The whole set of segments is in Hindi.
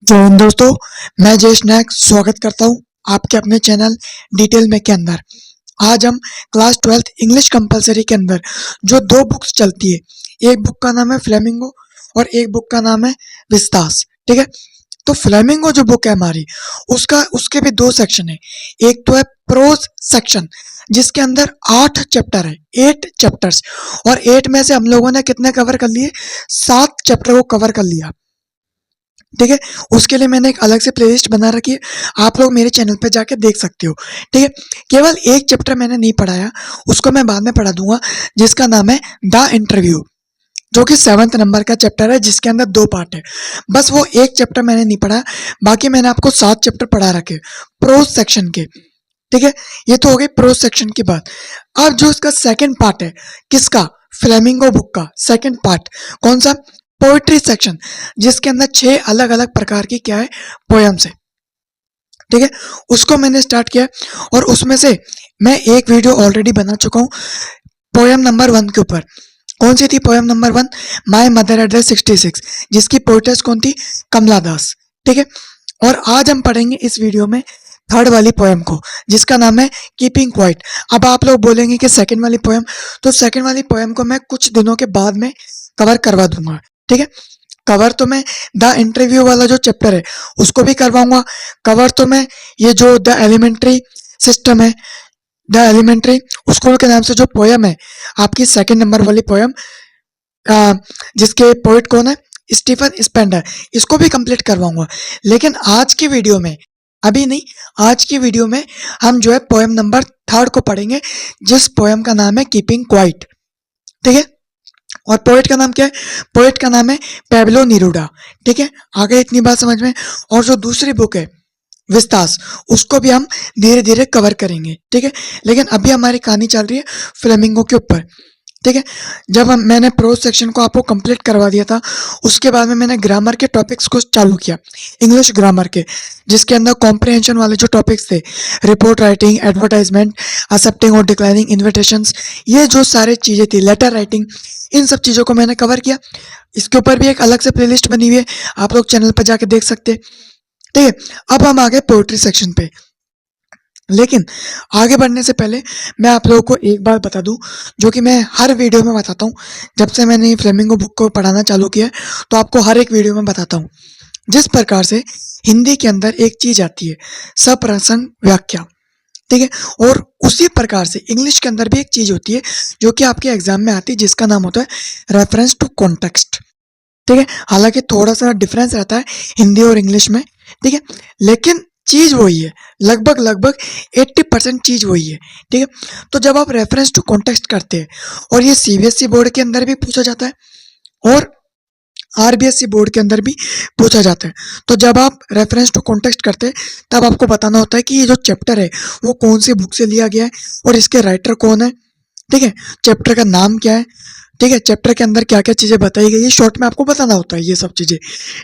जय हिंद दोस्तों, मैं जयेश नायक स्वागत करता हूं आपके अपने चैनल डिटेल में के अंदर। आज हम क्लास 12th इंग्लिश कंपलसरी के अंदर जो दो बुक्स चलती है, एक बुक का नाम है फ्लेमिंगो और एक बुक का नाम है विस्तास। ठीक है, तो फ्लेमिंगो जो बुक है हमारी, उसके भी दो सेक्शन है। एक तो है प्रोज सेक्शन जिसके अंदर 8 चैप्टर है, 8 चैप्टर्स, और 8 में से हम लोगों ने कितने कवर कर लिए? 7 चैप्टर को कवर कर लिया। ठीक है, उसके लिए मैंने एक अलग से प्लेलिस्ट बना रखी है, आप लोग मेरे चैनल पे जाके देख सकते हो। ठीक है, केवल एक चैप्टर मैंने नहीं पढ़ाया, उसको मैं बाद में पढ़ा दूंगा, जिसका नाम है द इंटरव्यू, जो कि 7th नंबर का चैप्टर है, जिसके अंदर 2 पार्ट है। बस वो एक चैप्टर मैंने नहीं पढ़ा, बाकी मैंने आपको 7 चैप्टर पढ़ा रखे प्रोज सेक्शन के। ठीक है, ये तो हो गई प्रोज सेक्शन की बात। अब जो इसका सेकंड पार्ट है, किसका? फ्लेमिंगो बुक का सेकंड पार्ट। कौन सा? पोएट्री सेक्शन, जिसके अंदर 6 अलग अलग प्रकार की क्या है, पोयम्स है। ठीक है, उसको मैंने स्टार्ट किया और उसमें से मैं एक वीडियो ऑलरेडी बना चुका हूँ पोयम नंबर 1 के ऊपर। कौन सी थी poem number 1? My mother address 66, जिसकी पोएटेस कौन थी? कमला दास। ठीक है, और आज हम पढ़ेंगे इस वीडियो में थर्ड वाली पोयम को, जिसका नाम है कीपिंग क्वाइट। अब आप लोग बोलेंगे कि सेकंड वाली पोयम, तो सेकंड वाली पोयम को मैं कुछ दिनों के बाद में कवर करवा दूंगा। ठीक है, कवर तो मैं द इंटरव्यू वाला जो चैप्टर है उसको भी करवाऊंगा। कवर तो मैं ये जो द एलिमेंट्री सिस्टम है, द एलिमेंट्री स्कूल के नाम से जो पोयम है, आपकी सेकंड नंबर वाली पोयम, जिसके पोइट कौन है? स्टीफन स्पेंडर, इसको भी कंप्लीट करवाऊंगा। लेकिन आज की वीडियो में, अभी नहीं, आज की वीडियो में हम जो है पोयम नंबर 3 को पढ़ेंगे, जिस पोयम का नाम है कीपिंग क्वाइट। ठीक है, और पोएट का नाम क्या है? पोएट का नाम है पैब्लो नेरूदा। ठीक है, आ गई इतनी बात समझ में? और जो दूसरी बुक है विस्तास, उसको भी हम धीरे धीरे कवर करेंगे। ठीक है, लेकिन अभी हमारी कहानी चल रही है फ्लेमिंगो के ऊपर। ठीक है, जब मैंने प्रोज सेक्शन को आपको कंप्लीट करवा दिया था, उसके बाद में मैंने ग्रामर के टॉपिक्स को चालू किया, इंग्लिश ग्रामर के, जिसके अंदर कॉम्प्रिहेंशन वाले जो टॉपिक्स थे, रिपोर्ट राइटिंग, एडवर्टाइजमेंट, एक्सेप्टिंग और डिक्लाइनिंग इन्विटेशंस, ये जो सारी चीज़ें थी, लेटर राइटिंग, इन सब चीज़ों को मैंने कवर किया। इसके ऊपर भी एक अलग से प्लेलिस्ट बनी हुई है, आप लोग चैनल पर जाके देख सकते हैं। ठीक है, अब हम आ गए पोएट्री सेक्शन पे। लेकिन आगे बढ़ने से पहले मैं आप लोगों को एक बात बता दूं, जो कि मैं हर वीडियो में बताता हूं। जब से मैंने फ्लेमिंगो बुक को पढ़ाना चालू किया है, तो आपको हर एक वीडियो में बताता हूं। जिस प्रकार से हिंदी के अंदर एक चीज आती है, सप्रसंग व्याख्या। ठीक है, और उसी प्रकार से इंग्लिश के अंदर भी एक चीज होती है, जो कि आपके एग्जाम में आती है, जिसका नाम होता है रेफरेंस टू कॉन्टेक्स्ट। ठीक है, हालांकि थोड़ा सा डिफरेंस रहता है हिंदी और इंग्लिश में। ठीक है, लेकिन चीज वही है, लगभग लगभग 80% चीज वही है। ठीक है, तो जब आप रेफरेंस टू कॉन्टेक्स्ट करते हैं, और ये सीबीएसई बोर्ड के अंदर भी पूछा जाता है और आरबीएसई बोर्ड के अंदर भी पूछा जाता है, तो जब आप रेफरेंस टू कॉन्टेक्स्ट करते हैं, तब आपको बताना होता है कि ये जो चैप्टर है वो कौन सी बुक से लिया गया है और इसके राइटर कौन है। ठीक है, चैप्टर का नाम क्या है। ठीक है, चैप्टर के अंदर क्या क्या चीज़ें बताई गई है, शॉर्ट में आपको बताना होता है ये सब चीज़ें।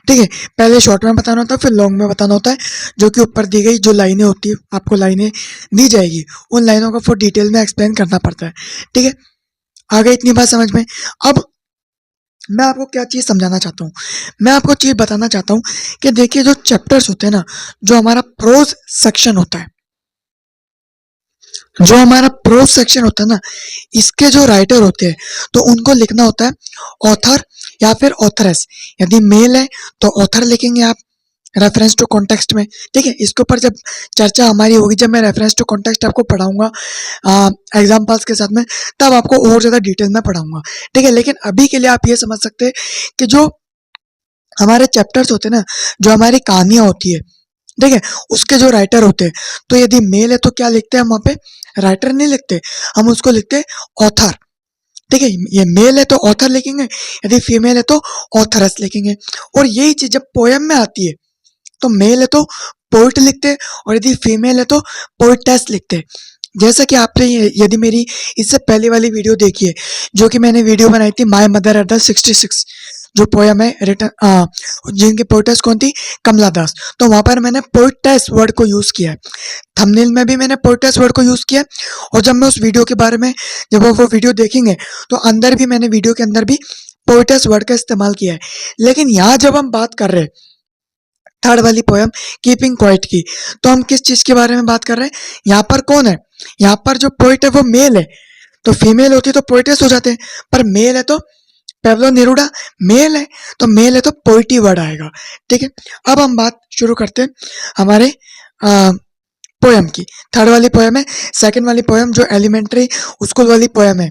ठीक है, पहले शॉर्ट में बताना होता है, फिर लॉन्ग में बताना होता है, जो कि ऊपर दी गई जो लाइनें होती है, आपको लाइनें दी जाएगी, उन लाइनों को फिर डिटेल में एक्सप्लेन करना पड़ता है। ठीक है, आ गई इतनी बात समझ में? अब मैं आपको क्या चीज़ समझाना चाहता हूँ, मैं आपको चीज़ बताना चाहता हूँ कि देखिए, जो चैप्टर्स होते हैं ना, जो हमारा प्रोज सेक्शन होता है, जो हमारा प्रोज सेक्शन होता है ना, इसके जो राइटर होते हैं, तो उनको लिखना होता है ऑथर या फिर ऑथरेस। यदि मेल है तो ऑथर लिखेंगे आप रेफरेंस टू कॉन्टेक्स्ट में। ठीक है, इसके ऊपर जब चर्चा हमारी होगी, जब मैं रेफरेंस टू कॉन्टेक्स्ट आपको पढ़ाऊंगा एग्जाम्पल्स के साथ में, तब आपको और ज़्यादा डिटेल में पढ़ाऊंगा। ठीक है, लेकिन अभी के लिए आप ये समझ सकते हैं कि जो हमारे चैप्टर्स होते हैं ना, जो हमारी कहानियां होती है, ठीक है, उसके जो राइटर होते हैं, तो यदि मेल है तो क्या लिखते हैं हम वहाँ पे? राइटर नहीं लिखते, हम उसको लिखते हैं ऑथर। ठीक है, ये मेल है तो ऑथर लिखेंगे, यदि फीमेल है तो ऑथरस लिखेंगे। और यही चीज जब पोयम में आती है, तो मेल है तो पोइट लिखते हैं, और यदि फीमेल है तो पोइटेस लिखते हैं। जैसा कि आपने यदि मेरी इससे पहले वाली वीडियो देखी है, जो कि मैंने वीडियो बनाई थी माई मदर एट द 66, जो पोयम है रिटर्न, जिनकी पोइटेस कौन थी? कमला दास। तो वहां पर मैंने पोइटेस वर्ड को यूज किया है, थंबनेल में भी मैंने पोइटेस वर्ड को यूज किया, और जब मैं उस वीडियो के बारे में, जब आप वो वीडियो देखेंगे, तो अंदर भी मैंने वीडियो के अंदर भी पोइटेस वर्ड का इस्तेमाल किया है। लेकिन यहाँ जब हम बात कर रहे हैं थर्ड वाली पोयम कीपिंग क्वाइट की। तो हम किस चीज के बारे में बात कर रहे हैं? यहाँ पर कौन है? यहाँ पर जो पोइट है वो मेल है, तो फीमेल होती तो पोइटेस हो जाते हैं, पर मेल है तो पेब्लो नेरुडा मेल है, तो मेल है तो पोइटी वर्ड आएगा। ठीक है, अब हम बात शुरू करते हैं हमारे पोयम की। थर्ड वाली पोयम है, सेकंड वाली पोयम जो एलिमेंट्री स्कूल वाली पोयम है,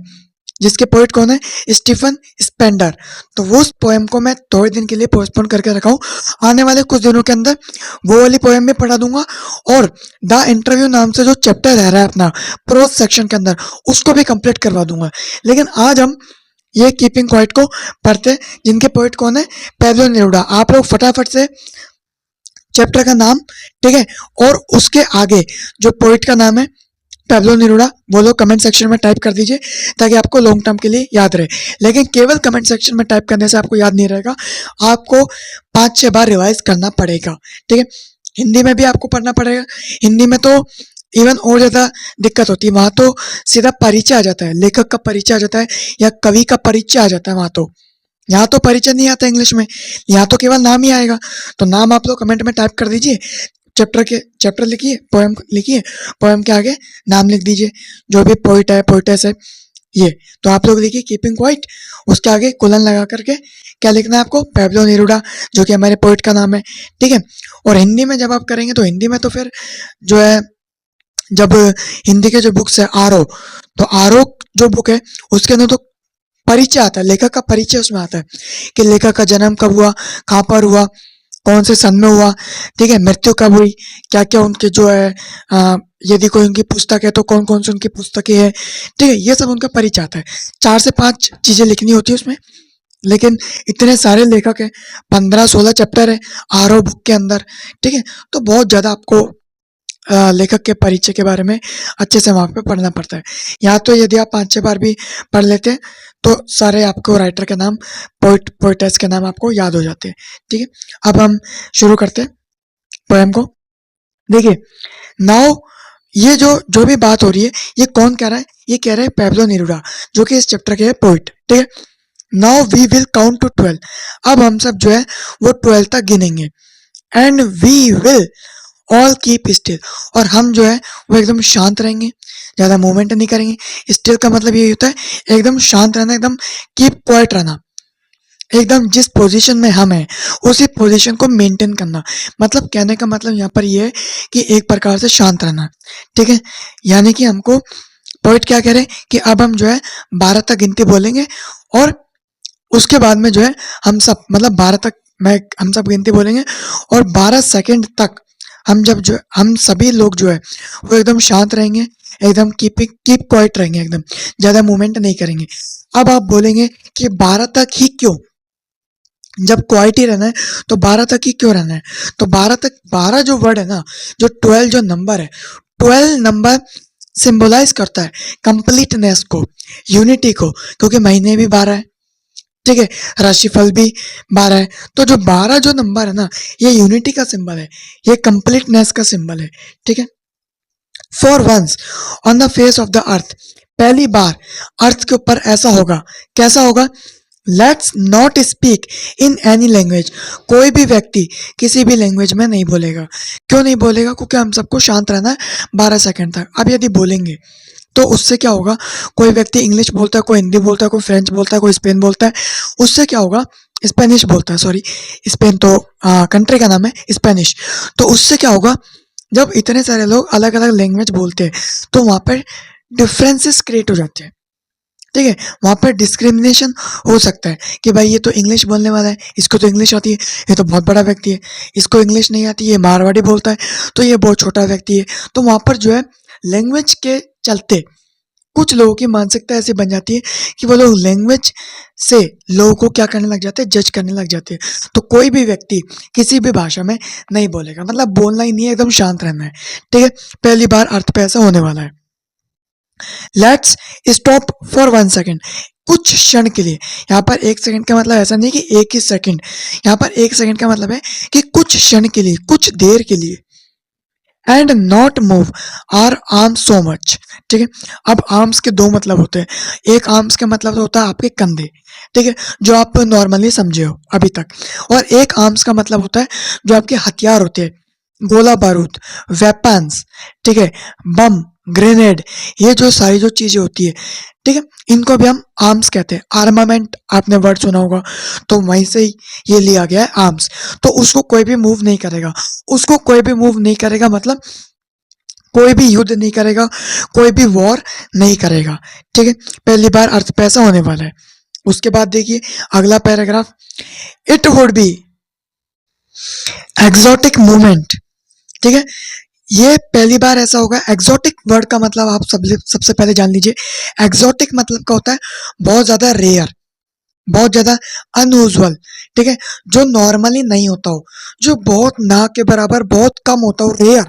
जिसके पोइट कौन है? Stephen Spender. तो वो उस पोयम को मैं थोड़े दिन के लिए पोस्टपोन करके रखा हूँ, आने वाले कुछ दिनों के अंदर वो वाली पोयम भी पढ़ा दूंगा, और द इंटरव्यू नाम से जो चैप्टर रह रहा है अपना प्रोज सेक्शन के अंदर, उसको भी कंप्लीट करवा दूंगा। लेकिन आज हम ये कीपिंग क्वाइट को पढ़ते हैं, जिनके पोइट कौन है? Pablo Neruda. आप लोग फटाफट से चैप्टर का नाम, ठीक है, और उसके आगे जो पोइट का नाम है पेब्लो नेरुडा, वो लोग कमेंट सेक्शन में टाइप कर दीजिए, ताकि आपको लॉन्ग टर्म के लिए याद रहे। लेकिन केवल कमेंट सेक्शन में टाइप करने से आपको याद नहीं रहेगा, आपको 5-6 बार रिवाइज करना पड़ेगा। ठीक है, हिंदी में भी आपको पढ़ना पड़ेगा। हिंदी में तो इवन और ज़्यादा दिक्कत होती है, वहाँ तो सीधा परिचय आ जाता है, लेखक का परिचय आ जाता है या कवि का परिचय आ जाता है वहाँ तो। यहाँ तो परिचय नहीं आता इंग्लिश में, यहाँ तो केवल नाम ही आएगा। तो नाम आप लोग कमेंट में टाइप कर दीजिए, चैप्टर लिखिए, पोएम लिखिए, पोएम के आगे नाम लिख दीजिए, जो भी पोइट है पोइटेस है ये। तो आप लोग लिखिए कीपिंग क्वाइट, उसके आगे कोलन लगा करके क्या लिखना है आपको? पेब्लो नेरुडा, जो कि हमारे पोइट का नाम है। ठीक है, और हिंदी में जब आप करेंगे तो हिंदी में तो फिर जो है, जब हिंदी के जो बुक्स है आरो, तो आरो जो बुक है उसके अंदर तो परिचय आता है, लेखक का परिचय उसमें आता है कि लेखक का जन्म कब हुआ, कहाँ पर हुआ, कौन से सन में हुआ, ठीक है, मृत्यु कब हुई, क्या क्या उनके जो है यदि कोई उनकी पुस्तक है तो कौन कौन सी उनकी पुस्तकें हैं, ठीक है, ये सब उनका परिचय आता है। 4 से 5 चीजें लिखनी होती है उसमें, लेकिन इतने सारे लेखक हैं, 15-16 चैप्टर है आरो बुक के अंदर। ठीक है, तो बहुत ज्यादा आपको लेखक के परिचय के बारे में अच्छे से वहाँ पे पढ़ना पड़ता है। या तो यदि आप 5-6 बार भी पढ़ लेते हैं तो सारे आपको राइटर के नाम, पोइटेस के नाम आपको याद हो जाते हैं। ठीक है, अब हम शुरू करते हैं पोएम को। देखिए, नाउ ये जो भी बात हो रही है, ये कौन कह रहा है? ये कह रहा है पेब्लो नेरुडा, जो कि इस चैप्टर के पोइट। ठीक है, now we will count to 12। अब हम सब जो है वो 12 तक गिनेंगे, and we will all keep still, और हम जो है वो एकदम शांत रहेंगे, ज़्यादा मूवमेंट नहीं करेंगे। स्टिल का मतलब ये होता है एकदम शांत रहना, एकदम कीप क्वाइट रहना, एकदम जिस पोजीशन में हम हैं उसी पोजीशन को मेंटेन करना। मतलब कहने का मतलब यहाँ पर ये है कि एक प्रकार से शांत रहना। ठीक है, यानी कि हमको पोइट क्या कह रहे हैं कि अब हम जो है 12 तक गिनती बोलेंगे, और उसके बाद में जो है हम सब, मतलब 12 तक हम सब गिनती बोलेंगे, और 12 सेकंड तक हम सभी लोग जो है वो एकदम शांत रहेंगे, एकदम कीप क्वाइट रहेंगे, एकदम ज्यादा मूवमेंट नहीं करेंगे। अब आप बोलेंगे कि 12 तक ही क्यों? जब क्वाइट ही रहना है तो 12 तक ही क्यों रहना है? तो 12 तक, 12 जो वर्ड है ना, जो 12 जो नंबर है, 12 नंबर सिंबलाइज करता है कंप्लीटनेस को, यूनिटी को, क्योंकि महीने भी 12 है, ठीक है, राशिफल भी 12 है। तो जो 12 जो नंबर है ना, ये यूनिटी का सिंबल है, ये कंप्लीटनेस का सिंबल है। ठीक है, for once on the face of the earth, पहली बार अर्थ के ऊपर ऐसा होगा। कैसा होगा? Let's not speak in any language, कोई भी व्यक्ति किसी भी लैंग्वेज में नहीं बोलेगा। क्यों नहीं बोलेगा? क्योंकि हम सबको शांत रहना है 12 सेकंड तक। अब यदि बोलेंगे तो उससे क्या होगा? कोई व्यक्ति इंग्लिश बोलता है, कोई हिंदी बोलता है, कोई फ्रेंच बोलता है, कोई स्पेन बोलता है, उससे क्या होगा? स्पेनिश बोलता है, सॉरी, स्पेन तो कंट्री का नाम है, स्पेनिश। तो उससे क्या होगा? जब इतने सारे लोग अलग अलग लैंग्वेज बोलते हैं तो वहाँ पर डिफरेंसेस क्रिएट हो जाते हैं। ठीक है, वहाँ पर डिस्क्रिमिनेशन हो सकता है कि भाई ये तो इंग्लिश बोलने वाला है, इसको तो इंग्लिश आती है, ये तो बहुत बड़ा व्यक्ति है, इसको इंग्लिश नहीं आती, ये मारवाड़ी बोलता है, तो ये बहुत छोटा व्यक्ति है। तो वहाँ पर जो है लैंग्वेज के चलते कुछ लोगों की मानसिकता ऐसी बन जाती है कि वो लोग लैंग्वेज से लोगों को क्या करने लग जाते हैं? जज करने लग जाते हैं। तो कोई भी व्यक्ति किसी भी भाषा में नहीं बोलेगा, मतलब बोलना ही नहीं है, एकदम शांत रहना है। ठीक है, पहली बार अर्थ पे ऐसा होने वाला है। लेट्स स्टॉप फॉर 1 सेकेंड, कुछ क्षण के लिए। यहाँ पर 1 सेकंड का मतलब ऐसा नहीं कि एक ही सेकंड, यहाँ पर 1 सेकंड का मतलब है कि कुछ क्षण के लिए, कुछ देर के लिए, and not move our arms so much. ठीक है, अब आर्म्स के दो मतलब होते हैं। एक आर्म्स का मतलब होता है आपके कंधे, ठीक है, जो आप नॉर्मली समझे हो अभी तक, और एक आर्म्स का मतलब होता है जो आपके हथियार होते हैं, गोला बारूद, वेपन्स, ठीक है, बम, ग्रेनेड, ये जो सारी जो चीजें होती है, ठीक है, इनको भी हम आर्म्स कहते हैं। आर्मामेंट आपने वर्ड सुना होगा, तो वहीं से ही ये लिया गया है आर्म्स। तो उसको कोई भी मूव नहीं करेगा, उसको कोई भी मूव नहीं करेगा मतलब कोई भी युद्ध नहीं करेगा, कोई भी वॉर नहीं करेगा। ठीक है, पहली बार अर्थ पे ऐसा होने वाला है। उसके बाद देखिए अगला paragraph, it would be exotic movement. ठीक है, ये पहली बार ऐसा होगा। एक्सोटिक वर्ड का मतलब आप सबसे पहले जान लीजिए। एक्सोटिक मतलब का होता है बहुत ज्यादा रेयर, बहुत ज्यादा अनयूजुअल, ठीक है, जो नॉर्मली नहीं होता हो, जो बहुत ना के बराबर बहुत कम होता हो, रेयर,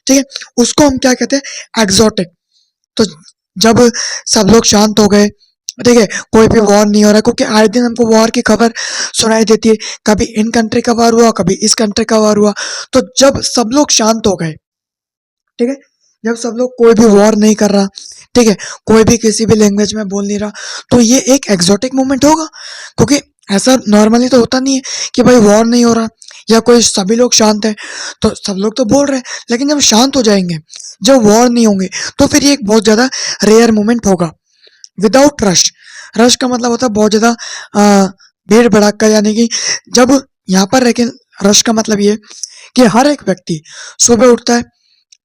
ठीक है, उसको हम क्या कहते हैं, एक्सोटिक। तो जब सब लोग शांत हो गए, ठीक है, कोई भी वॉर नहीं हो रहा, क्योंकि आए दिन हमको वॉर की खबर सुनाई देती है, कभी इन कंट्री का वॉर हुआ, कभी इस कंट्री का वॉर हुआ। तो जब सब लोग शांत हो गए, ठीक है, जब सब लोग कोई भी वॉर नहीं कर रहा, ठीक है, कोई भी किसी भी लैंग्वेज में बोल नहीं रहा, तो ये एक एक्सोटिक मूवमेंट होगा। क्योंकि ऐसा नॉर्मली तो होता नहीं है कि भाई वॉर नहीं हो रहा या कोई, सभी लोग शांत है तो सब लोग तो बोल रहे हैं, लेकिन जब शांत हो जाएंगे, जब वॉर नहीं होंगे, तो फिर ये एक बहुत ज्यादा रेयर मूवमेंट होगा। विदाउट रश, रश का मतलब होता है बहुत ज्यादा भीड़ भड़ाका, यानी कि जब यहाँ पर रह के, रश का मतलब ये कि हर एक व्यक्ति सुबह उठता है,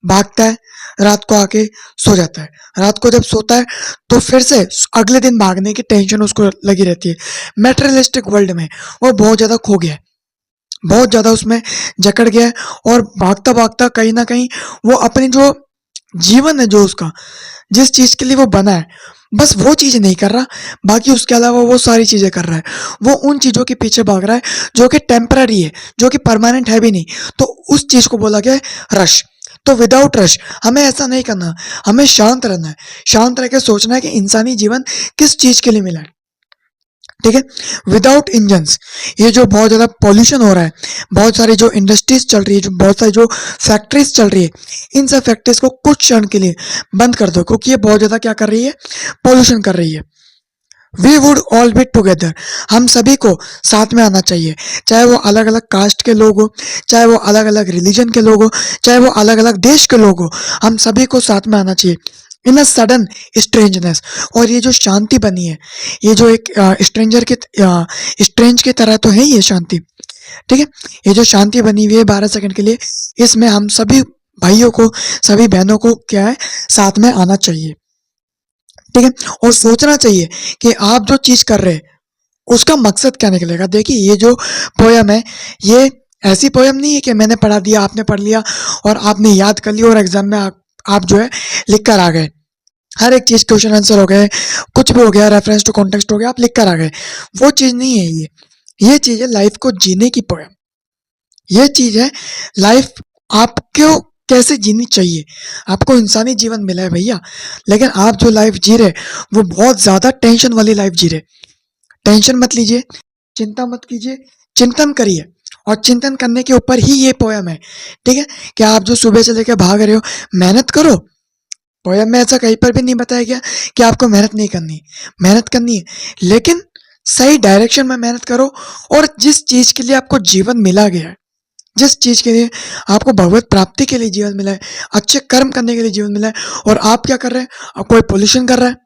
भागता है, रात को आके सो जाता है। रात को जब सोता है तो फिर से अगले दिन भागने की टेंशन उसको लगी रहती है। मेटेरियलिस्टिक वर्ल्ड में वो बहुत ज्यादा खो गया है, बहुत ज्यादा उसमें जकड़ गया है, और भागता भागता कहीं ना कहीं वो अपनी जो जीवन है, जो उसका जिस चीज के लिए वो बना है, बस वो चीज नहीं कर रहा, बाकी उसके अलावा वो सारी चीजें कर रहा है। वो उन चीजों के पीछे भाग रहा है जो कि टेम्पररी है, जो कि परमानेंट है भी नहीं। तो उस चीज को बोला गया है रश। तो विदाउट रश हमें ऐसा नहीं करना, हमें शांत रहना है, शांत रह के सोचना है कि इंसानी जीवन किस चीज के लिए मिला है। ठीक है, विदाउट इंजन्स, ये जो बहुत ज़्यादा पॉल्यूशन हो रहा है, बहुत सारी जो इंडस्ट्रीज चल रही है, जो बहुत सारी जो फैक्ट्रीज चल रही है, इन सब फैक्ट्रीज को कुछ क्षण के लिए बंद कर दो, क्योंकि ये बहुत ज़्यादा क्या कर रही है, पॉल्यूशन कर रही है। We would all be together, हम सभी को साथ में आना चाहिए, चाहे वो अलग अलग कास्ट के लोग हो, चाहे वो अलग अलग रिलीजन के लोग हो, चाहे वो अलग अलग देश के लोग हो, हम सभी को साथ में आना चाहिए। इन अ सडन स्ट्रेंजनेस, और ये जो शांति बनी है, ये जो एक स्ट्रेंजर के स्ट्रेंज की तरह तो है ये शांति, ठीक है, ये जो शांति बनी हुई है 12 सेकंड के लिए, इसमें हम सभी भाइयों को, सभी बहनों को क्या है, साथ में आना चाहिए। ठीक है, और सोचना चाहिए कि आप जो चीज कर रहे हैं उसका मकसद क्या निकलेगा। देखिए ये जो पोयम है, ये ऐसी पोयम नहीं है कि मैंने पढ़ा दिया, आपने पढ़ लिया और आपने याद कर लिया और एग्जाम में आप जो है लिख कर आ गए। हर एक चीज क्वेश्चन आंसर हो गए, कुछ भी हो गया, रेफरेंस टू कॉन्टेक्स्ट हो गया, आप लिख कर आ गए। वो चीज नहीं है ये चीज है लाइफ को जीने की पोयम। ये चीज है लाइफ आपको कैसे जीनी चाहिए। आपको इंसानी जीवन मिला है भैया, लेकिन आप जो लाइफ जी रहे वो बहुत ज्यादा टेंशन वाली लाइफ जी रहे। टेंशन मत लीजिए, चिंता मत कीजिए, चिंतन करिए, और चिंतन करने के ऊपर ही ये पोयम है। ठीक है, कि आप जो सुबह से लेकर भाग रहे हो, मेहनत करो। पोयम में ऐसा कहीं पर भी नहीं बताया गया कि आपको मेहनत नहीं करनी, मेहनत करनी है, लेकिन सही डायरेक्शन में मेहनत करो। और जिस चीज के लिए आपको जीवन मिला गया है, जिस चीज के लिए आपको भगवत प्राप्ति के लिए जीवन मिला है, अच्छे कर्म करने के लिए जीवन मिला है, और आप क्या कर रहे हैं, अब कोई पोल्यूशन कर रहा है,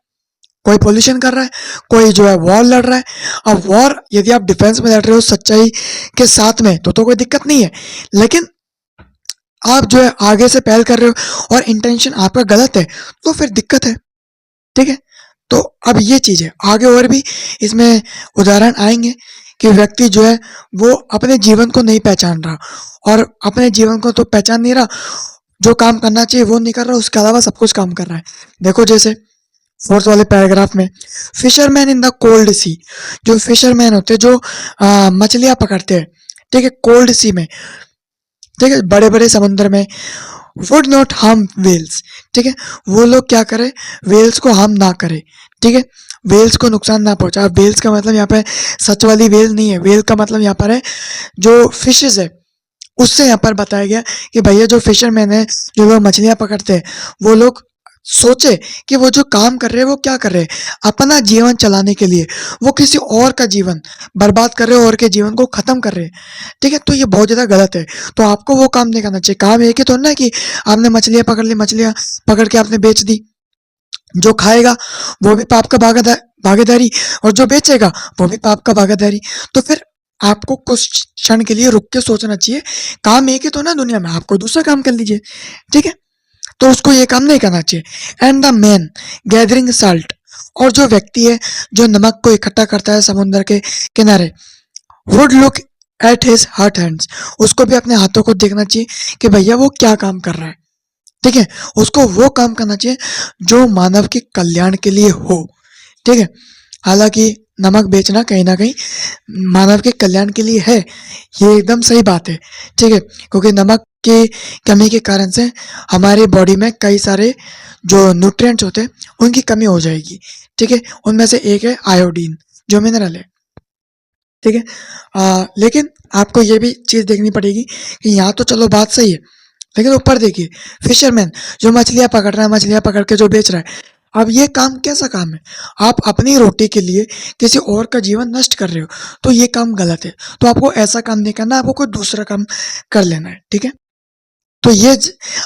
कोई पोल्यूशन कर रहा है, कोई जो है वॉर लड़ रहा है। अब वॉर यदि आप डिफेंस में लड़ रहे हो सच्चाई के साथ में तो कोई दिक्कत नहीं है, लेकिन आप जो है आगे से पहल कर रहे हो और इंटेंशन आपका गलत है, तो फिर दिक्कत है। ठीक है, तो अब ये चीज है, आगे और भी इसमें उदाहरण आएंगे कि व्यक्ति जो है वो अपने जीवन को नहीं पहचान रहा, और अपने जीवन को तो पहचान नहीं रहा, जो काम करना चाहिए वो नहीं कर रहा, उसके अलावा सब कुछ काम कर रहा है। देखो जैसे फोर्थ वाले पैराग्राफ में, फिशरमैन इन द कोल्ड सी, जो फिशरमैन होते हैं जो मछलियां पकड़ते हैं, ठीक है, कोल्ड सी में, ठीक है, बड़े बड़े समुद्र में, वुड नॉट हार्म वेल्स, ठीक है, वो लोग क्या करें, वेल्स को हार्म ना करे, ठीक है, वेल्स को नुकसान ना पहुंचा। वेल्स का मतलब यहाँ पे सच वाली वेल नहीं है, वेल का मतलब यहाँ पर है जो फिशेज है, उससे यहाँ पर बताया गया कि भैया जो फिशरमैन है, जो लोग मछलियां पकड़ते हैं, वो लोग सोचे कि वो जो काम कर रहे हैं वो क्या कर रहे हैं, अपना जीवन चलाने के लिए वो किसी और का जीवन बर्बाद कर रहे हैं, और के जीवन को खत्म कर रहे हैं। ठीक है, तो ये बहुत ज्यादा गलत है। तो आपको वो काम नहीं करना चाहिए। काम एक ही तो ना कि आपने मछलियां पकड़ ली, मछलियां पकड़ के आपने बेच दी, जो खाएगा वो भी पाप का भागीदारी, और जो बेचेगा वो भी पाप का भागीदारी। तो फिर आपको कुछ क्षण के लिए रुक के सोचना चाहिए, काम एक ही तो ना दुनिया में, आपको दूसरा काम कर लीजिए। ठीक है, तो उसको ये काम नहीं करना चाहिए। And the man gathering salt, और जो व्यक्ति है जो नमक को इकट्ठा करता है समुद्र के किनारे, would look at his hurt hands, उसको भी अपने हाथों को देखना चाहिए कि भैया वो क्या काम कर रहा है। ठीक है, उसको वो काम करना चाहिए जो मानव के कल्याण के लिए हो। ठीक है, हालांकि नमक बेचना कहीं ना कहीं मानव के कल्याण के लिए है, ये एकदम सही बात है। ठीक है, क्योंकि नमक की कमी के कारण से हमारे बॉडी में कई सारे जो न्यूट्रिएंट्स होते हैं उनकी कमी हो जाएगी। ठीक है, उनमें से एक है आयोडीन, जो मिनरल है। ठीक है, लेकिन आपको ये भी चीज़ देखनी पड़ेगी कि यहाँ तो चलो बात सही है, लेकिन ऊपर देखिए, फिशरमैन जो मछलियाँ पकड़ रहा है, मछलियाँ पकड़ के जो बेच रहा है, अब ये काम कैसा काम है? आप अपनी रोटी के लिए किसी और का जीवन नष्ट कर रहे हो, तो ये काम गलत है। तो आपको ऐसा काम नहीं करना, आपको कोई दूसरा काम कर लेना है। ठीक है, तो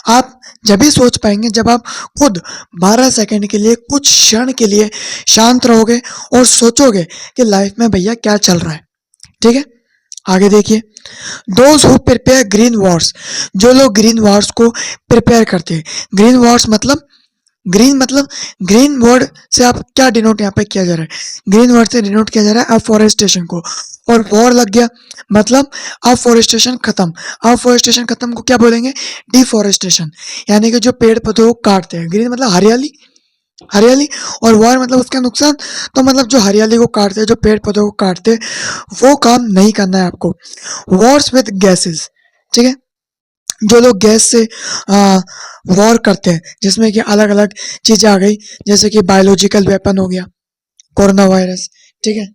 आप जब भी सोच पाएंगे जब आप खुद 12 सेकंड के लिए, कुछ क्षण के लिए शांत रहोगे और सोचोगे कि लाइफ में भैया क्या चल रहा है। ठीक है, आगे देखिए, those who prepare green Wars, जो लोग ग्रीन वॉर्स को प्रिपेयर करते हैं। ग्रीन वॉर्स मतलब ग्रीन वर्ड से आप क्या डिनोट यहाँ पे किया जा रहा है? ग्रीन वर्ड से डिनोट किया जा रहा है अफॉरेस्टेशन को, और वॉर लग गया मतलब अफॉरेस्टेशन खत्म। अफॉरेस्टेशन खत्म को क्या बोलेंगे? डिफॉरेस्टेशन, यानी कि जो पेड़ पौधों को काटते हैं। ग्रीन मतलब हरियाली, हरियाली, और वॉर मतलब उसका नुकसान। तो मतलब जो हरियाली को काटते हैं, जो पेड़ पौधों को काटते हैं, वो काम नहीं करना है आपको। वॉर्स विद गैसेस, ठीक है, जो लोग गैस से वॉर करते हैं, जिसमें कि अलग अलग चीजें आ गई, जैसे कि बायोलॉजिकल वेपन हो गया, कोरोना वायरस। ठीक है,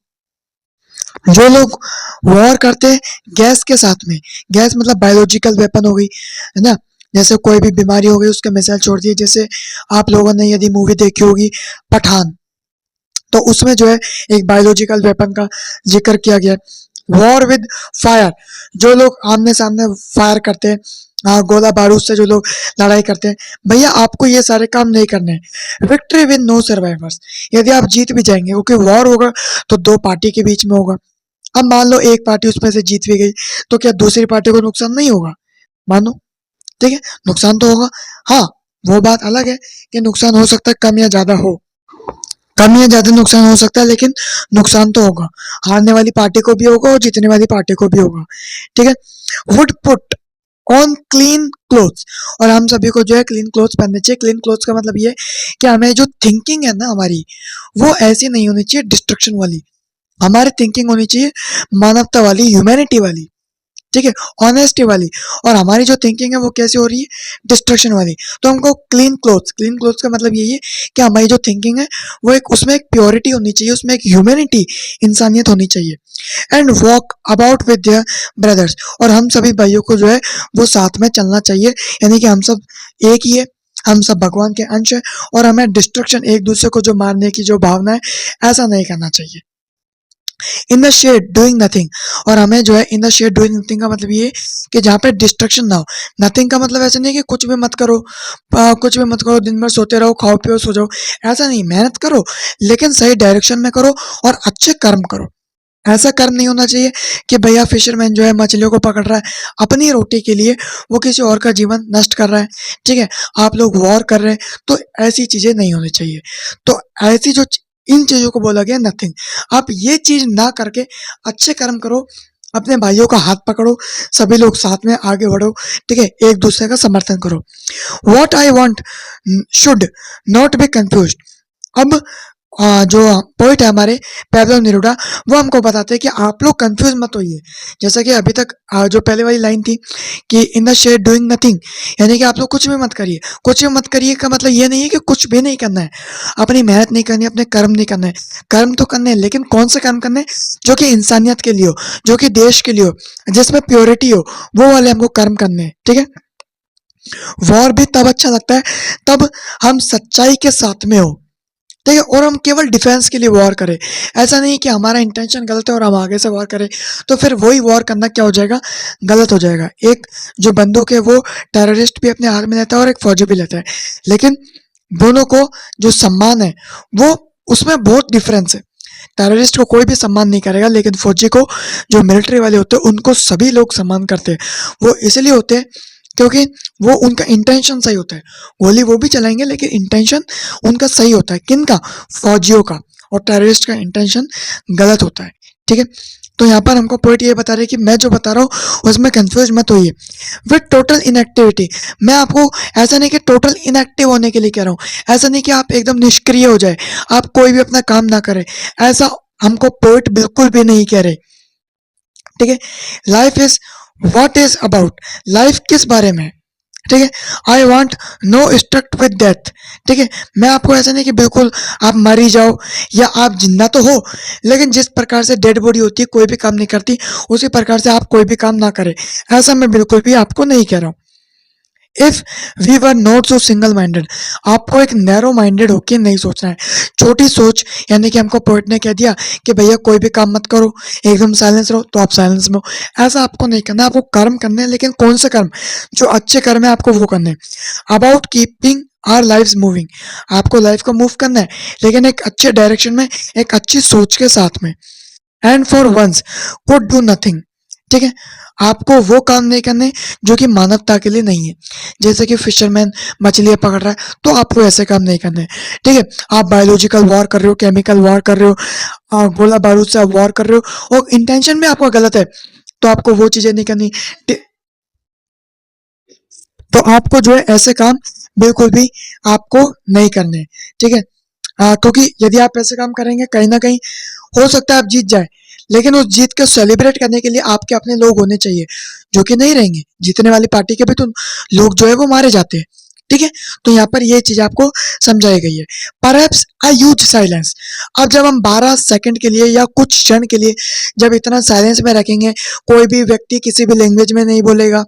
जो लोग वॉर करते हैं गैस के साथ में, गैस मतलब बायोलॉजिकल वेपन हो गई, है ना, जैसे कोई भी बीमारी हो गई उसके मिसाइल छोड़ दिए। जैसे आप लोगों ने यदि मूवी देखी होगी पठान, तो उसमें जो है एक बायोलॉजिकल वेपन का जिक्र किया गया। वॉर विद फायर, जो लोग आमने सामने फायर करते हैं, गोला बारूद से जो लोग लड़ाई करते हैं, भैया आपको ये सारे काम नहीं करने हैं। विक्ट्री विद नो सर्वाइवर्स, यदि आप जीत भी जाएंगे, क्योंकि वॉर होगा तो दो पार्टी के बीच में होगा। अब मान लो एक पार्टी उसमें से जीत भी गई, तो क्या दूसरी पार्टी को नुकसान नहीं होगा? मानो, ठीक है, नुकसान तो होगा। हाँ, वो बात अलग है कि नुकसान हो सकता है कम या ज्यादा हो, कम या ज्यादा नुकसान हो सकता है, लेकिन नुकसान तो होगा। हारने वाली पार्टी को भी होगा और जीतने वाली पार्टी को भी होगा। ठीक है, would put on clean clothes, और हम सभी को जो है क्लीन क्लोथ्स पहनने चाहिए। क्लीन क्लोथ्स का मतलब ये कि हमें जो थिंकिंग है ना हमारी, वो ऐसी नहीं होनी चाहिए डिस्ट्रक्शन वाली। हमारी थिंकिंग होनी चाहिए मानवता वाली, ह्यूमैनिटी वाली। ठीक है, ऑनेस्टी वाली। और हमारी जो थिंकिंग है वो कैसी हो रही है? डिस्ट्रक्शन वाली। तो हमको क्लीन क्लोथ्स, क्लीन क्लोथ्स का मतलब यही है कि हमारी जो थिंकिंग है वो एक, उसमें एक प्योरिटी होनी चाहिए, उसमें एक ह्यूमैनिटी, इंसानियत होनी चाहिए। And walk about with their brothers, और हम सभी भाइयों को जो है वो साथ में चलना चाहिए, यानी कि हम सब एक ही है, हम सब भगवान के अंश है, और हमें डिस्ट्रक्शन, एक दूसरे को जो मारने की जो भावना है, ऐसा नहीं करना चाहिए। In the shade doing nothing, और हमें जो है in the shade doing nothing का मतलब ये कि जहाँ पे डिस्ट्रक्शन ना हो। नथिंग का मतलब ऐसा नहीं है कि कुछ भी मत करो, कुछ भी मत करो, दिन भर सोते रहो, खाओ पियो सो जाओ, ऐसा नहीं। मेहनत करो लेकिन सही डायरेक्शन में करो और अच्छे कर्म करो। ऐसा कर्म नहीं होना चाहिए कि भैया फिशरमैन जो है मछलियों को पकड़ रहा है अपनी रोटी के लिए, वो किसी और का जीवन नष्ट कर रहा है। ठीक है, आप लोग वॉर कर रहे हैं, तो ऐसी चीजें नहीं होनी चाहिए। तो ऐसी जो इन चीजों को बोला गया नथिंग, आप ये चीज ना करके अच्छे कर्म करो, अपने भाइयों का हाथ पकड़ो, सभी लोग साथ में आगे बढ़ो। ठीक है, एक दूसरे का समर्थन करो। What I want should not be confuse, अब जो पोइट है हमारे पैब्लो नेरुदा, वो हमको बताते हैं कि आप लोग कंफ्यूज मत होइए। जैसा कि अभी तक जो पहले वाली लाइन थी कि in the shade doing nothing, यानी कि आप लोग कुछ भी मत करिए। कुछ भी मत करिए का मतलब ये नहीं है कि कुछ भी नहीं करना है, अपनी मेहनत नहीं करनी, अपने कर्म नहीं करना है। कर्म तो करने हैं, लेकिन कौन से कर्म करने हैं? जो कि इंसानियत के लिए हो, जो कि देश के लिए हो, जिसमें प्योरिटी हो, वो वाले हमको कर्म करने हैं। ठीक है। वॉर भी तब अच्छा लगता है तब हम सच्चाई के साथ में हो, ठीक है, और हम केवल डिफेंस के लिए वॉर करें। ऐसा नहीं कि हमारा इंटेंशन गलत है और हम आगे से वॉर करें, तो फिर वही वॉर करना क्या हो जाएगा? गलत हो जाएगा। एक जो बंदूक है वो टेररिस्ट भी अपने हाथ में लेता है और एक फौजी भी लेता है, लेकिन दोनों को जो सम्मान है वो उसमें बहुत डिफरेंस है। टेररिस्ट को कोई भी सम्मान नहीं करेगा, लेकिन फौजी को, जो मिलिट्री वाले होते हैं, उनको सभी लोग सम्मान करते हैं। वो इसलिए होते हैं क्योंकि वो उनका इंटेंशन सही होता है। गोली वो भी चलाएंगे लेकिन इंटेंशन उनका सही होता है। किनका? फौजियों का। और टेररिस्ट का इंटेंशन गलत होता है। ठीक है। तो यहाँ पर हमको पॉइंट ये बता रहे हैं कि मैं जो बता रहा हूँ उसमें कंफ्यूज मत होइए। विद टोटल इनएक्टिविटी, मैं आपको ऐसा नहीं कि टोटल इनएक्टिव होने के लिए कह रहा हूँ, ऐसा नहीं कि आप एकदम निष्क्रिय हो जाए, आप कोई भी अपना काम ना करें, ऐसा हमको पॉइंट बिल्कुल भी नहीं कह रहे। ठीक है। Life is what is about, life किस बारे में है? ठीक है। I want no truck with death. ठीक है। मैं आपको ऐसा नहीं कि बिल्कुल आप मर ही जाओ या आप जिंदा तो हो, लेकिन जिस प्रकार से डेड बॉडी होती है, कोई भी काम नहीं करती, उसी प्रकार से आप कोई भी काम ना करें, ऐसा मैं बिल्कुल भी आपको नहीं कह रहा हूँ। If we were not so single minded, आपको एक नैरो माइंडेड होके नहीं सोचना है। छोटी सोच, यानी कि हमको पोइट ने कह दिया कि भैया कोई भी काम मत करो, एकदम साइलेंस रहो, तो आप साइलेंस में हो, ऐसा आपको नहीं करना। आपको कर्म करने हैं, लेकिन कौन से कर्म? जो अच्छे कर्म है आपको वो करने हैं। About keeping our life moving, आपको लाइफ को मूव करना है, लेकिन एक अच्छे डायरेक्शन में, एक अच्छी सोच के साथ में। And for once could do nothing. ठीक है। आपको वो काम नहीं करने जो कि मानवता के लिए नहीं है। जैसे कि फिशरमैन मछलियां पकड़ रहा है, तो आपको ऐसे काम नहीं करने। ठीक है। आप बायोलॉजिकल वॉर कर रहे हो, केमिकल वॉर कर रहे हो, गोला बारूद से आप वॉर कर रहे हो और इंटेंशन में आपका गलत है, तो आपको वो चीजें नहीं करनी। तो आपको जो है ऐसे काम बिल्कुल भी आपको नहीं करने। ठीक है। क्योंकि यदि आप ऐसे काम करेंगे, कहीं ना कहीं हो सकता है आप जीत जाए, लेकिन उस जीत को सेलिब्रेट करने के लिए आपके अपने लोग होने चाहिए, जो कि नहीं रहेंगे। जीतने वाली पार्टी के भी तो लोग जो है वो मारे जाते हैं। ठीक है। तो यहाँ पर ये चीज आपको समझाई गई है। परहैप्स अ ह्यूज साइलेंस, अब जब हम 12 सेकंड के लिए या कुछ क्षण के लिए जब इतना साइलेंस में रखेंगे, कोई भी व्यक्ति किसी भी लैंग्वेज में नहीं बोलेगा,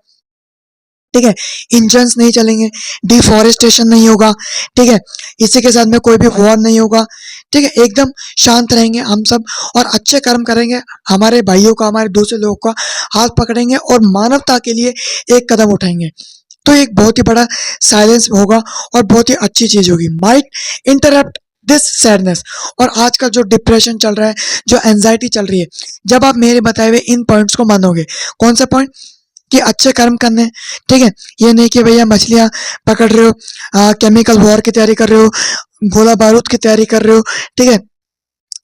ठीक है, इंजन्स नहीं चलेंगे, डिफॉरेस्टेशन नहीं होगा, ठीक है, इसी के साथ में कोई भी वॉर नहीं होगा, ठीक है, एकदम शांत रहेंगे हम सब और अच्छे कर्म करेंगे, हमारे भाइयों का, हमारे दूसरे लोगों का हाथ पकड़ेंगे और मानवता के लिए एक कदम उठाएंगे, तो एक बहुत ही बड़ा साइलेंस होगा और बहुत ही अच्छी चीज होगी। माइट इंटरप्ट दिस सैडनेस, और आजकल जो डिप्रेशन चल रहा है, जो एंजाइटी चल रही है, जब आप मेरे बताए हुए इन पॉइंट्स को मानोगे, कौन सा पॉइंट? कि अच्छे कर्म करने हैं। ठीक है। ये नहीं कि भैया मछलियां पकड़ रहे हो, केमिकल वॉर की तैयारी कर रहे हो, गोला बारूद की तैयारी कर रहे हो, ठीक है,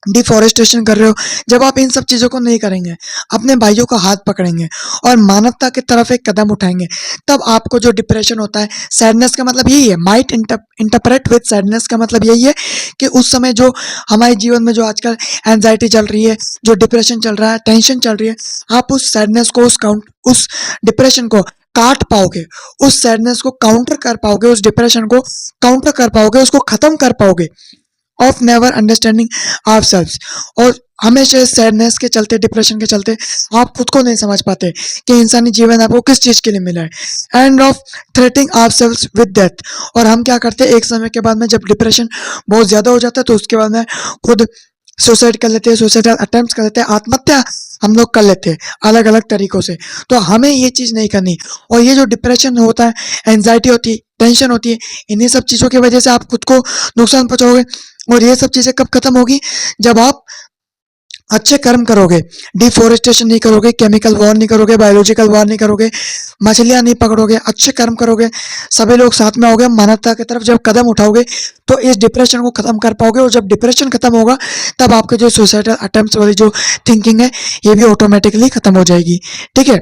डिफॉरेस्टेशन कर रहे हो। जब आप इन सब चीजों को नहीं करेंगे, अपने भाइयों का हाथ पकड़ेंगे और मानवता की तरफ एक कदम उठाएंगे, तब आपको जो डिप्रेशन होता है, सैडनेस का मतलब यही है, माइट इंटरप्रेट विद सैडनेस का मतलब यही है कि उस समय जो हमारे जीवन में जो आजकल एंजाइटी चल रही है, जो डिप्रेशन चल रहा है, टेंशन चल रही है, आप उस सैडनेस को, उस डिप्रेशन को काट पाओगे, उस सैडनेस को काउंटर कर पाओगे, उस डिप्रेशन को काउंटर कर पाओगे, उसको खत्म कर पाओगे, of never understanding ourselves. और हमेशा इस सैडनेस के चलते, डिप्रेशन के चलते आप खुद को नहीं समझ पाते कि इंसानी जीवन आपको किस चीज के लिए मिला है, and of threatening ourselves with death. और हम क्या करते हैं, एक समय के बाद में जब डिप्रेशन बहुत ज्यादा हो जाता है, तो उसके बाद में खुद सुसाइड कर लेते हैं, सुसाइडल अटेम्प्ट कर लेते हैं, आत्महत्या हम लोग कर लेते हैं अलग अलग तरीकों से। तो हमें ये चीज नहीं करनी। और ये जो डिप्रेशन होता है, एंजाइटी होती है, टेंशन होती है, इन्हीं सब चीजों की वजह से आप खुद को नुकसान पहुंचाओगे। और ये सब चीजें कब खत्म होगी? जब आप अच्छे कर्म करोगे, डिफोरेस्टेशन नहीं करोगे, केमिकल वॉर नहीं करोगे, बायोलॉजिकल वॉर नहीं करोगे, मछलियां नहीं पकड़ोगे, अच्छे कर्म करोगे, सभी लोग साथ में होगे, मानवता की तरफ जब कदम उठाओगे, तो इस डिप्रेशन को खत्म कर पाओगे। और जब डिप्रेशन खत्म होगा, तब आपके जो सुसाइडल अटेम्प्ट वाली जो थिंकिंग है, ये भी ऑटोमेटिकली खत्म हो जाएगी। ठीक है।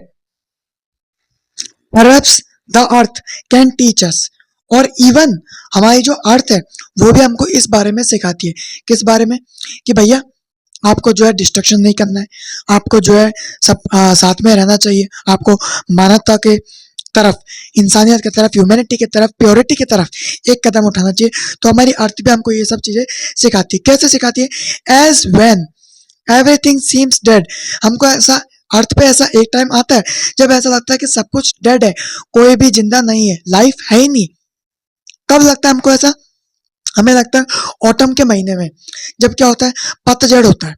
Perhaps the earth can teach us, और इवन हमारी जो अर्थ है वो भी हमको इस बारे में सिखाती है। किस बारे में? कि भैया आपको जो है डिस्ट्रक्शन नहीं करना है, आपको जो है सब साथ में रहना चाहिए, आपको मानवता के तरफ, इंसानियत की तरफ, ह्यूमैनिटी की तरफ, प्योरिटी की तरफ एक कदम उठाना चाहिए। तो हमारी अर्थ भी हमको ये सब चीजें सिखाती है। कैसे सिखाती है? As when everything seems dead, हमको ऐसा अर्थ पे ऐसा एक टाइम आता है जब ऐसा लगता है कि सब कुछ डेड है, कोई भी जिंदा नहीं है, लाइफ है ही नहीं। कब लगता है हमको ऐसा? हमें लगता है ऑटम के महीने में, जब क्या होता है, पतझड़ होता है,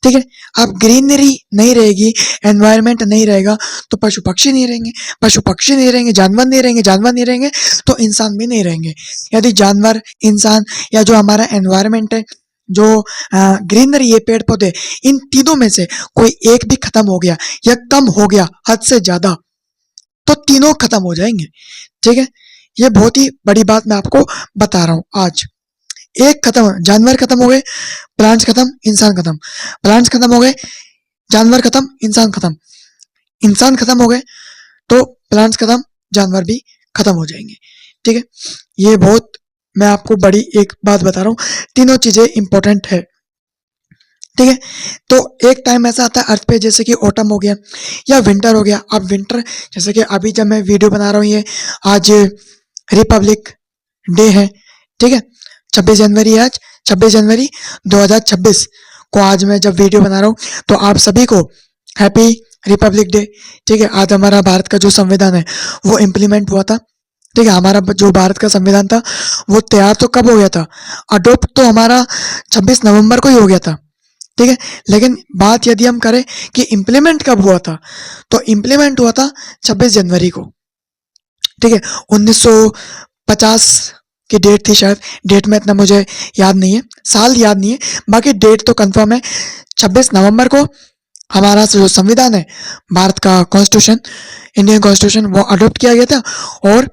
ठीक है। अब ग्रीनरी नहीं रहेगी, एनवायरनमेंट नहीं रहेगा, तो पशु पक्षी नहीं रहेंगे, पशु पक्षी नहीं रहेंगे, जानवर नहीं रहेंगे, जानवर नहीं रहेंगे तो इंसान भी नहीं रहेंगे। यदि जानवर, इंसान या जो हमारा एनवायरनमेंट है, जो ग्रीनरी है, पेड़ पौधे, इन तीनों में से कोई एक भी खत्म हो गया या कम हो गया हद से ज्यादा, तो तीनों खत्म हो जाएंगे, ठीक है। ये बहुत ही बड़ी बात मैं आपको बता रहा हूं आज। एक खत्म, जानवर खत्म हो गए, प्लांट्स खत्म, इंसान खत्म, प्लांट्स खत्म हो गए, जानवर खत्म, इंसान खत्म, इंसान खत्म हो गए तो प्लांट्स खत्म, जानवर भी खत्म हो जाएंगे, ठीक है। ये बहुत, मैं आपको बड़ी एक बात बता रहा हूँ, तीनों चीजें इंपॉर्टेंट है, ठीक है। तो एक टाइम ऐसा आता है अर्थ पे, जैसे कि ऑटम हो गया या विंटर हो गया। अब विंटर, जैसे कि अभी जब मैं वीडियो बना रहा हूँ, ये आज रिपब्लिक डे है, ठीक है, 26 जनवरी है आज, 26 जनवरी 2026 को आज मैं जब वीडियो बना रहा हूँ, तो आप सभी को हैप्पी रिपब्लिक डे, ठीक है। आज हमारा भारत का जो संविधान है वो इम्प्लीमेंट हुआ था, ठीक है। हमारा जो भारत का संविधान था वो तैयार तो कब हो गया था, अडोप्ट तो हमारा 26 नवंबर को ही हो गया था, ठीक है। लेकिन बात यदि हम करें कि इम्प्लीमेंट कब हुआ था, तो इम्प्लीमेंट हुआ था 26 जनवरी को, ठीक है। 1950 की डेट थी शायद, डेट में इतना मुझे याद नहीं है, साल याद नहीं है, बाकी डेट तो कंफर्म है। 26 नवंबर को हमारा जो संविधान है, भारत का कॉन्स्टिट्यूशन, इंडियन कॉन्स्टिट्यूशन, वो अडॉप्ट किया गया था। और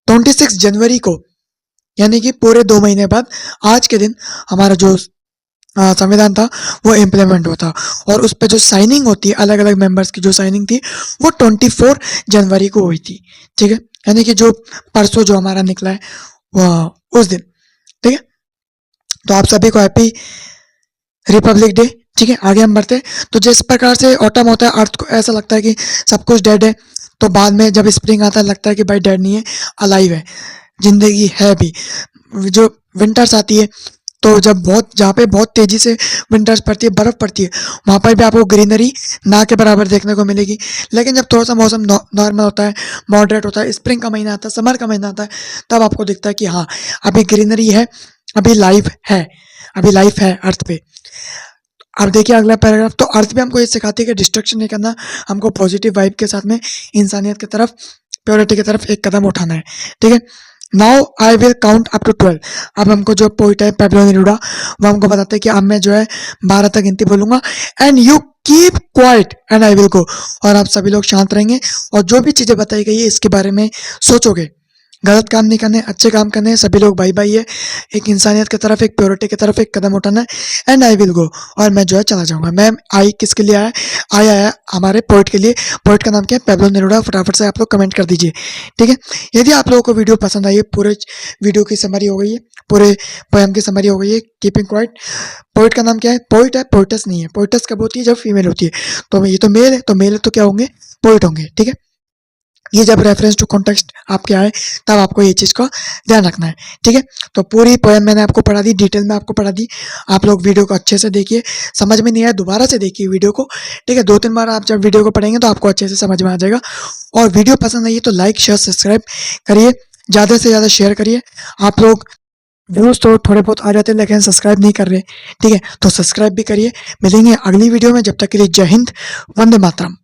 26 जनवरी को, यानी कि पूरे 2 महीने बाद आज के दिन हमारा जो संविधान था वो इम्प्लीमेंट हुआ था। और उस पर जो साइनिंग होती है, अलग अलग मेंबर्स की जो साइनिंग थी, वो 24 जनवरी को हुई थी, ठीक है। यानी कि जो परसों जो हमारा निकला है वो उस दिन, ठीक है। तो आप सभी को हैप्पी रिपब्लिक डे, ठीक है। आगे हम बढ़ते हैं। तो जिस प्रकार से ऑटम होता है, अर्थ को ऐसा लगता है कि सब कुछ डेड है, तो बाद में जब स्प्रिंग आता है लगता है कि भाई डेड नहीं है, अलाइव है, जिंदगी है भी। जो विंटर्स आती है, तो जब बहुत, जहाँ पे बहुत तेजी से विंटर्स पड़ती है, बर्फ पड़ती है, वहाँ पर भी आपको ग्रीनरी ना के बराबर देखने को मिलेगी। लेकिन जब थोड़ा सा मौसम नॉर्मल होता है, मॉडरेट होता है, स्प्रिंग का महीना आता है, समर का महीना आता है, तब आपको दिखता है कि हाँ अभी ग्रीनरी है, अभी लाइफ है, अभी लाइफ है अर्थ पे। अब देखिए अगला पैराग्राफ। तो अर्थ पे हमको ये सिखाती है कि डिस्ट्रक्शन नहीं करना, हमको पॉजिटिव वाइब के साथ में इंसानियत की तरफ, प्योरिटी की तरफ एक कदम उठाना है, ठीक है। Now I will count up to 12। अब हमको जो पोइट है पैब्लो नेरुदा, वो हमको बताते हैं कि अब मैं जो है 12 तक गिनती बोलूंगा, and you keep quiet and I will go. और आप सभी लोग शांत रहेंगे और जो भी चीजें बताई गई है इसके बारे में सोचोगे। गलत काम नहीं करने, अच्छे काम करने, सभी लोग भाई भाई है, एक इंसानियत की तरफ, एक प्योरिटी की तरफ एक कदम उठाना है। एंड आई विल गो, और मैं जो है चला जाऊंगा। मैं आई किसके लिए आया? आया है हमारे पोइट के लिए। पोइट का नाम क्या है? Pablo Neruda. फटाफट से आप लोग कमेंट कर दीजिए, ठीक है। यदि आप लोगों को वीडियो पसंद आई है, पूरे वीडियो की समरी हो गई है, पूरे पोएम की समरी हो गई है, कीपिंग क्वाइट। पोइट का नाम क्या है? पोइट है, पोइटस नहीं है। पोइटस कब होती है? जब फीमेल होती है। तो ये तो मेल है, तो मेल है तो क्या होंगे? पोइट होंगे, ठीक है। ये जब रेफरेंस टू कॉन्टेक्स्ट आपके आए तब आपको ये चीज़ का ध्यान रखना है, ठीक है। तो पूरी पोएम मैंने आपको पढ़ा दी, डिटेल में आपको पढ़ा दी। आप लोग वीडियो को अच्छे से देखिए, समझ में नहीं आया दोबारा से देखिए वीडियो को, ठीक है। 2-3 बार आप जब वीडियो को पढ़ेंगे तो आपको अच्छे से समझ में आ जाएगा। और वीडियो पसंद आई तो लाइक शेयर सब्सक्राइब करिए, ज़्यादा से ज़्यादा शेयर करिए। आप लोग व्यूज़ तो थोड़े बहुत आ जाते हैं लेकिन सब्सक्राइब नहीं कर रहे, ठीक है। तो सब्सक्राइब भी करिए। मिलेंगे अगली वीडियो में, जब तक के लिए जय हिंद, वंदे मातरम।